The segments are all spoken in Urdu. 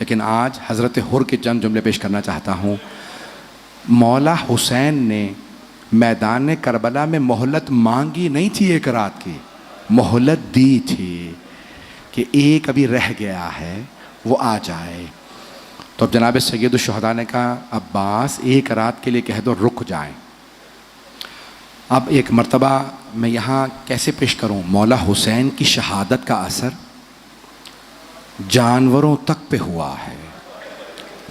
لیکن آج حضرت حر کے چند جملے پیش کرنا چاہتا ہوں. مولا حسین نے میدان کربلا میں مہلت مانگی نہیں تھی، ایک رات کی مہلت دی تھی کہ ایک ابھی رہ گیا ہے وہ آ جائے. تو اب جناب سید الشہداء نے کہا عباس ایک رات کے لیے کہہ دو رک جائیں. اب ایک مرتبہ میں یہاں کیسے پیش کروں؟ مولا حسین کی شہادت کا اثر جانوروں تک پہ ہوا ہے،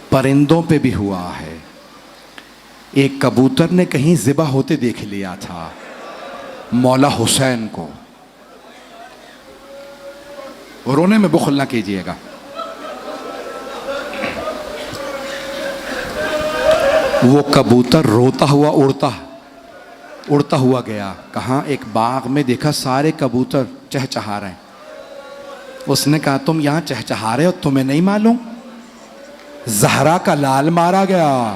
پرندوں پہ بھی ہوا ہے. ایک کبوتر نے کہیں ذبح ہوتے دیکھ لیا تھا مولا حسین کو. رونے میں بخل نہ کیجیے گا. وہ کبوتر روتا ہوا اڑتا ہوا گیا. کہاں؟ ایک باغ میں دیکھا سارے کبوتر چہچہا رہے ہیں. اس نے کہا تم یہاں چہچہا رہے ہو، تمہیں نہیں معلوم زہرا کا لال مارا گیا.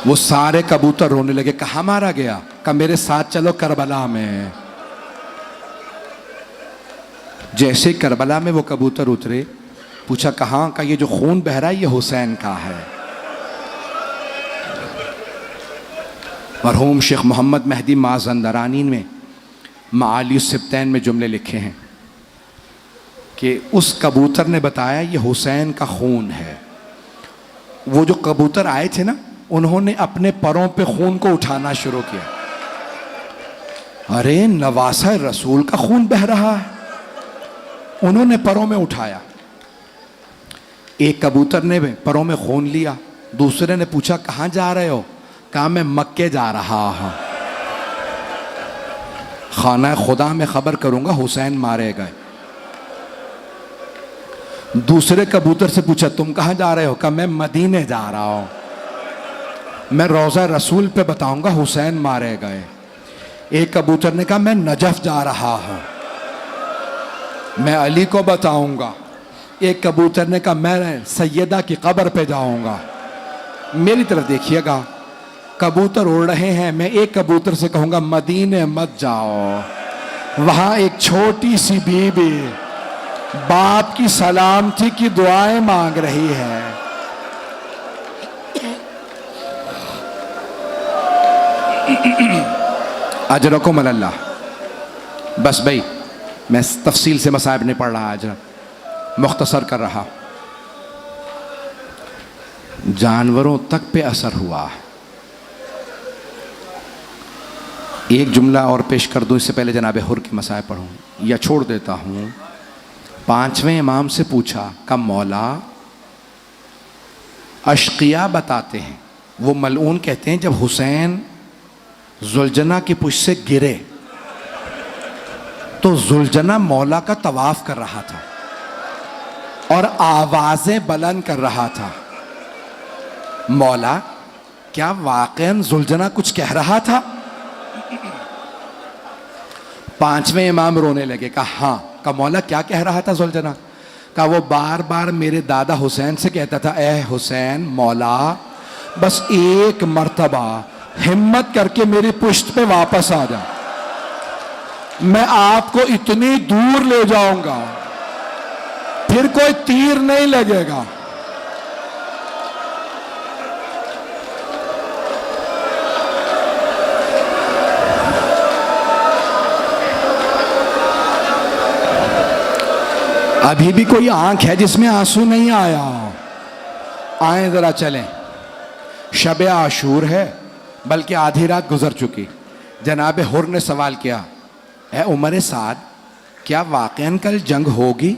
وہ سارے کبوتر رونے لگے. کہاں مارا گیا؟ کہا میرے ساتھ چلو کربلا میں. جیسے کربلا میں وہ کبوتر اترے، پوچھا کہاں؟ کا یہ جو خون بہ رہا ہے یہ حسین کا ہے. مرحوم شیخ محمد مہدی مازندرانی میں معالی السبتین میں جملے لکھے ہیں کہ اس کبوتر نے بتایا یہ حسین کا خون ہے. وہ جو کبوتر آئے تھے نا، انہوں نے اپنے پروں پہ خون کو اٹھانا شروع کیا. ارے نواسہ رسول کا خون بہ رہا ہے. انہوں نے پروں میں اٹھایا. ایک کبوتر نے پروں میں خون لیا. دوسرے نے پوچھا کہاں جا رہے ہو؟ کہا میں مکے جا رہا ہوں، خانہ خدا میں خبر کروں گا حسین مارے گئے. دوسرے کبوتر سے پوچھا تم کہاں جا رہے ہو؟ کہا میں مدینے جا رہا ہوں، میں روضہ رسول پہ بتاؤں گا حسین مارے گئے. ایک کبوتر نے کہا میں نجف جا رہا ہوں، میں علی کو بتاؤں گا. ایک کبوتر نے کہا میں سیدہ کی قبر پہ جاؤں گا. میری طرف دیکھیے گا، کبوتر اڑ رہے ہیں. میں ایک کبوتر سے کہوں گا مدینے مت جاؤ، وہاں ایک چھوٹی سی بی بی باپ کی سلامتی کی دعائیں مانگ رہی ہے. اجرکم اللہ. بس بھائی میں تفصیل سے مصائب نہیں پڑھ رہا، آج مختصر کر رہا. جانوروں تک پہ اثر ہوا. ایک جملہ اور پیش کر دوں اس سے پہلے جناب حر کے مصائب پڑھوں یا چھوڑ دیتا ہوں. 5ویں امام سے پوچھا کہ مولا اشقیاء بتاتے ہیں، وہ ملعون کہتے ہیں جب حسین ذوالجنہ کی پشت سے گرے تو ذوالجنہ مولا کا طواف کر رہا تھا اور آوازیں بلند کر رہا تھا. مولا کیا واقعاً ذوالجنہ کچھ کہہ رہا تھا؟ 5ویں امام رونے لگے. کہا ہاں. کہا مولا کیا کہہ رہا تھا ذوالجنہ؟ کہا وہ بار بار میرے دادا حسین سے کہتا تھا اے حسین مولا بس ایک مرتبہ ہمت کر کے میری پشت پہ واپس آ جا، میں آپ کو اتنی دور لے جاؤں گا پھر کوئی تیر نہیں لگے گا. ابھی بھی کوئی آنکھ ہے جس میں آنسو نہیں آیا؟ آئیں ذرا چلیں. شب عاشور ہے، بلکہ آدھی رات گزر چکی. جناب حر نے سوال کیا اے عمر سعد کیا واقعاً کل جنگ ہوگی؟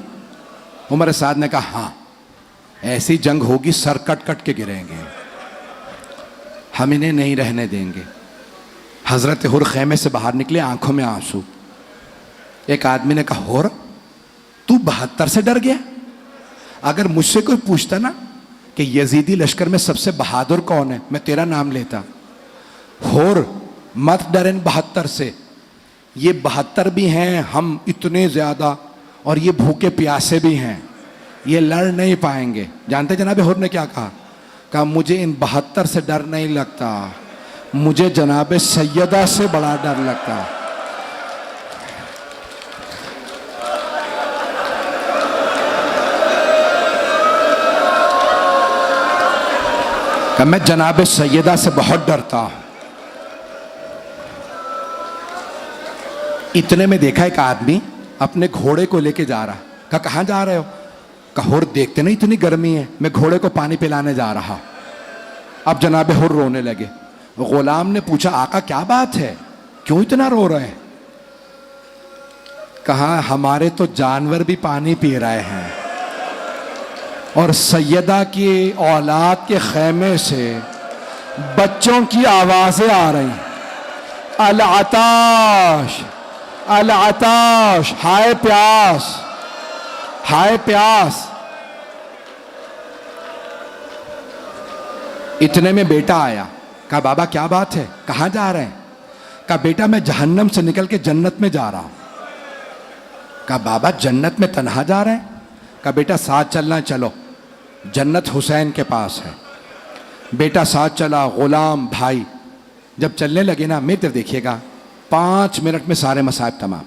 عمر سعد نے کہا ہاں ایسی جنگ ہوگی سر کٹ کٹ کے گریں گے، ہم انہیں نہیں رہنے دیں گے. حضرت حر خیمے سے باہر نکلے، آنکھوں میں آنسو. ایک آدمی نے کہا حر تو 72 سے ڈر گیا؟ اگر مجھ سے کوئی پوچھتا نا کہ یزیدی لشکر میں سب سے بہادر کون ہے، میں تیرا نام لیتا. حر مت ڈرن 72 سے، یہ 72 بھی ہیں ہم اتنے زیادہ، اور یہ بھوکے پیاسے بھی ہیں، یہ لڑ نہیں پائیں گے. جانتے جناب حر نے کیا کہا؟ کہا مجھے ان 72 سے ڈر نہیں لگتا، مجھے جناب سیدہ سے بڑا ڈر لگتا. کہ میں جناب سیدہ سے بہت ڈرتا ہوں. اتنے میں دیکھا ایک آدمی اپنے گھوڑے کو لے کے جا رہا. کہا کہاں جا رہے ہو؟ کہا حر دیکھتے نہیں اتنی گرمی ہے, میں گھوڑے کو پانی پلانے جا رہا. اب جناب حر رونے لگے. غلام نے پوچھا آقا کیا بات ہے, کیوں اتنا رو رہے ہیں؟ کہا ہمارے تو جانور بھی پانی پی رہے ہیں اور سیدہ کی اولاد کے خیمے سے بچوں کی آوازیں آ رہی ہیں, العطاش العطاش, ہائے پیاس ہائے پیاس. اتنے میں بیٹا آیا. کہا بابا کیا بات ہے, کہاں جا رہے ہیں؟ کہا بیٹا میں جہنم سے نکل کے جنت میں جا رہا ہوں. کہا بابا جنت میں تنہا جا رہے ہیں؟ کہا بیٹا ساتھ چلنا, چلو جنت حسین کے پاس ہے. بیٹا ساتھ چلا, غلام بھائی. جب چلنے لگے نا, میری طرف دیکھیے گا, 5 منٹ میں سارے مصائب تمام.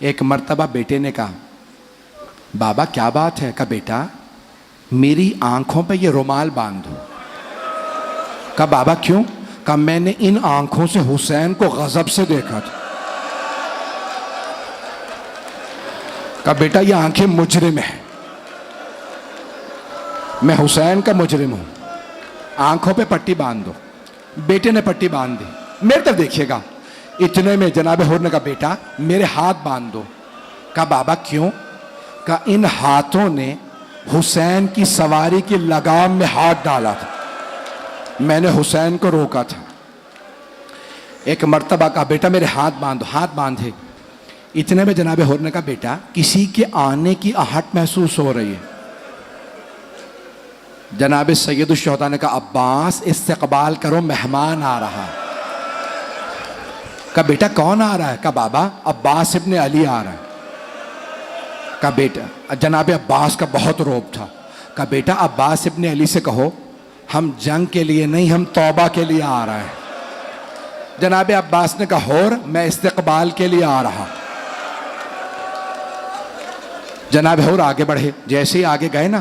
ایک مرتبہ بیٹے نے کہا بابا کیا بات ہے؟ کہا بیٹا میری آنکھوں پہ یہ رومال باندھ دو. کہا بابا کیوں؟ کہا میں نے ان آنکھوں سے حسین کو غضب سے دیکھا تھا. کہا بیٹا یہ آنکھیں مجرم ہیں, میں حسین کا مجرم ہوں, آنکھوں پہ پٹی باندھ دو. بیٹے نے پٹی باندھ دی. میرے طرف دیکھیے گا. اتنے میں جناب حر نے کہا بیٹا میرے ہاتھ باندھ دو. کہا بابا کیوں؟ کہا ان ہاتھوں نے حسین کی سواری کی لگام میں ہاتھ ڈالا تھا, میں نے حسین کو روکا تھا. ایک مرتبہ کہا بیٹا میرے ہاتھ باندھو. ہاتھ باندھے. اتنے میں جناب حر نے کہا بیٹا کسی کے آنے کی آہٹ محسوس ہو رہی ہے. جناب سید الشہداء نے کہا عباس استقبال کرو, مہمان آ رہا. کہا بیٹا کون آ رہا ہے؟ کہا بابا عباس ابن علی آ رہا ہے. کہا بیٹا, جناب عباس کا بہت روب تھا. کہا بیٹا عباس ابن علی سے کہو ہم جنگ کے لیے نہیں, ہم توبہ کے لیے آ رہے ہیں. جناب عباس نے کہا حر میں استقبال کے لیے آ رہا. جناب حر آگے بڑھے. جیسے ہی آگے گئے نا,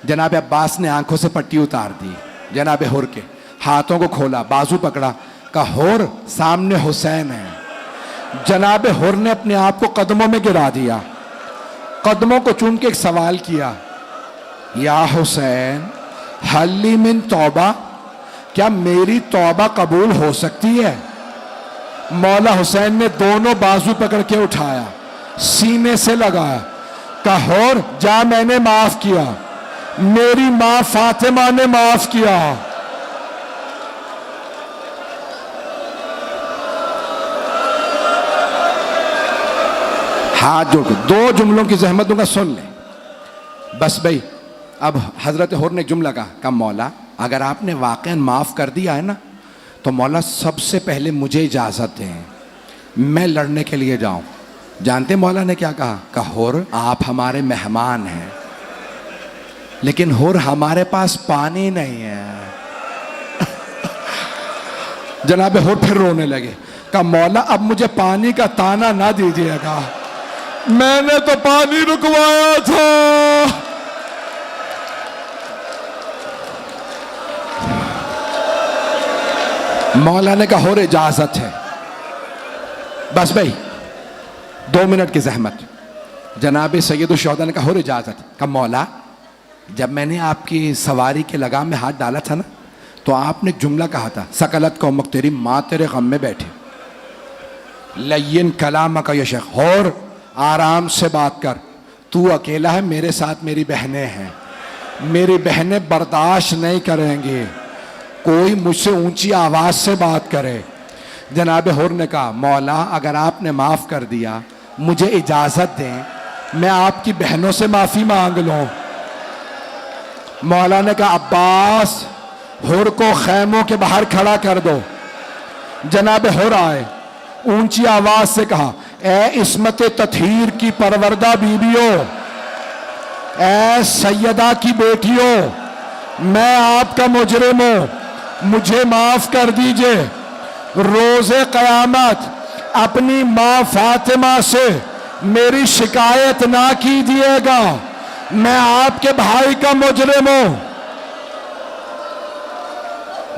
جناب عباس نے آنکھوں سے پٹی اتار دی. جناب حر کے ہاتھوں کو کھولا, بازو پکڑا. کہا حر سامنے حسین ہے. جناب حر نے اپنے آپ کو قدموں میں گرا دیا, قدموں کو چوم کے ایک سوال کیا, یا حسین حل لی من توبہ, کیا میری توبہ قبول ہو سکتی ہے؟ مولا حسین نے دونوں بازو پکڑ کے اٹھایا, سینے سے لگایا. کہا حر جا میں نے معاف کیا, میری ماں فاطمہ نے معاف کیا. ہاتھ جوڑ کے 2 جملوں کی زحمت دوں گا, سن لیں بس بھائی. اب حضرت حر نے جملہ کہا مولا اگر آپ نے واقعاً معاف کر دیا ہے نا تو مولا سب سے پہلے مجھے اجازت دیں, میں لڑنے کے لیے جاؤں. جانتے مولا نے کیا کہا؟ کہا حر آپ ہمارے مہمان ہیں, لیکن حر ہمارے پاس پانی نہیں ہے. جناب حر پھر رونے لگے. کہا مولا اب مجھے پانی کا تانا نہ دیجیے گا, میں نے تو پانی رکوایا تھا. مولا نے کہا حر اجازت ہے. بس بھائی 2 منٹ کی زحمت. جناب سید الشہداء نے کہا حر اجازت. کہا مولا جب میں نے آپ کی سواری کے لگام میں ہاتھ ڈالا تھا نا تو آپ نے جملہ کہا تھا, سکلت قومک, تیری ماں تیرے غم میں بیٹھے. لین کلامک یا شیخ, حر آرام سے بات کر, تو اکیلا ہے, میرے ساتھ میری بہنیں ہیں, میری بہنیں برداشت نہیں کریں گی کوئی مجھ سے اونچی آواز سے بات کرے. جناب حر نے کہا مولا اگر آپ نے معاف کر دیا مجھے اجازت دیں میں آپ کی بہنوں سے معافی مانگ لوں. مولا نے کہا عباس حر کو خیموں کے باہر کھڑا کر دو. جناب حر آئے, اونچی آواز سے کہا اے عصمت تطہیر کی پروردہ بیویوں, اے سیدہ کی بیٹیوں, میں آپ کا مجرم ہوں, مجھے معاف کر دیجئے. روز قیامت اپنی ماں فاطمہ سے میری شکایت نہ کیجیے گا, میں آپ کے بھائی کا مجرم ہوں.